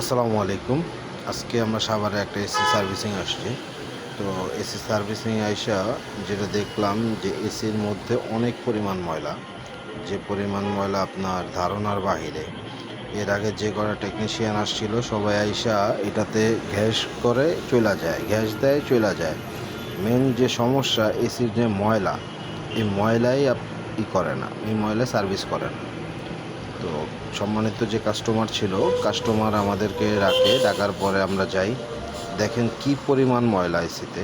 আসসালামু আলাইকুম। আজকে আমরা সাভারে একটা এসি সার্ভিসিং আসছি। তো এসি সার্ভিসিং আইসা যেটা দেখলাম যে এসির মধ্যে অনেক পরিমাণ ময়লা। যে পরিমাণ ময়লা আপনার ধারণার বাহিরে। এর আগে যে কটা টেকনিশিয়ান আসছিল সবাই আইসা এটাতে ঘ্যাস করে চইলা যায়, গ্যাস দেয় চইলা যায়। মেন যে সমস্যা এসির যে ময়লা, এই ময়লাই করে না, এই ময়লা সার্ভিস করে না। তো সম্মানিত যে কাস্টমার ছিল, কাস্টমার আমাদেরকে ডাকার পরে আমরা যাই। দেখেন কি পরিমাণ ময়লা এসিতে।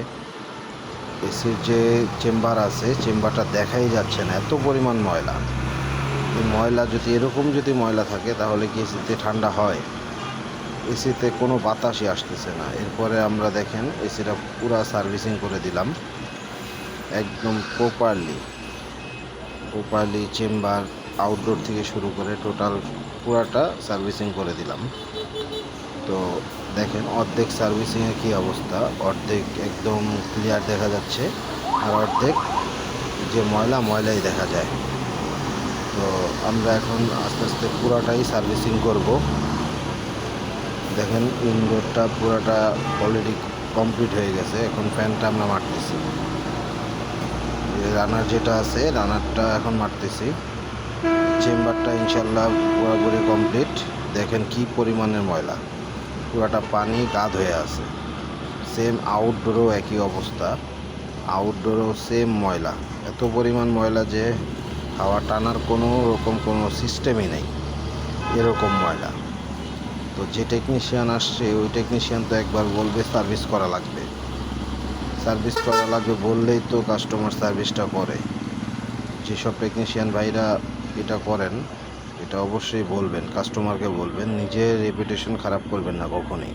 এসির যে চেম্বার আছে, চেম্বারটা দেখাই যাচ্ছে না, এত পরিমাণ ময়লা। এই ময়লা যদি এরকম ময়লা থাকে তাহলে কি এসিতে ঠান্ডা হয়? এসিতে কোনো বাতাসই আসতেছে না। এরপরে আমরা দেখেন এসিটা পুরা সার্ভিসিং করে দিলাম একদম প্রপারলি চেম্বার, আউটডোর থেকে শুরু করে টোটাল পুরাটা সার্ভিসিং করে দিলাম। তো দেখেন অর্ধেক সার্ভিসিংয়ের কী অবস্থা, অর্ধেক একদম ক্লিয়ার দেখা যাচ্ছে, আর অর্ধেক যে ময়লাই দেখা যায়। তো আমরা এখন আস্তে আস্তে পুরাটাই সার্ভিসিং করব। দেখেন ইনডোরটা পুরাটা অলরেডি কমপ্লিট হয়ে গেছে। এখন ফ্যানটা আমরা মারতেছি, রানার যেটা আছে রানারটা এখন মারতেছি। চেম্বারটা ইনশাল্লাহ পুরোপুরি কমপ্লিট। দেখেন কি পরিমাণের ময়লা, পুরাটা পানি গাদ হয়ে আছে। সেম আউটডোরও একই অবস্থা, আউটডোরও সেম ময়লা। এত পরিমাণ ময়লা যে হাওয়া টানার কোনো সিস্টেমই নেই, এরকম ময়লা। তো যে টেকনিশিয়ান আসছে ওই টেকনিশিয়ান তো একবার বলবে সার্ভিস করা লাগবে, বললেই তো কাস্টমার সার্ভিসটা করে। যেসব টেকনিশিয়ান ভাইরা এটা করেন, এটা অবশ্যই বলবেন, কাস্টমারকে বলবেন, নিজের রেপুটেশন খারাপ করবেন না কখনোই।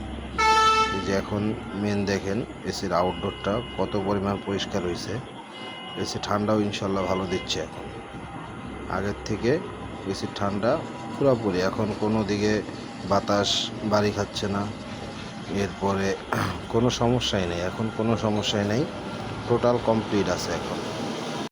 এই যে এখন মেন দেখেন এসির আউটডোরটা কত পরিমাণ পরিষ্কার হয়েছে। এসি ঠান্ডাও ইনশাল্লাহ ভালো দিচ্ছে এখন, আগের থেকে এসির ঠান্ডা পুরোপুরি। এখন কোনো দিকে বাতাস বাড়ি খাচ্ছে না। এরপরে কোনো সমস্যাই নেই, টোটাল কমপ্লিট আছে এখন।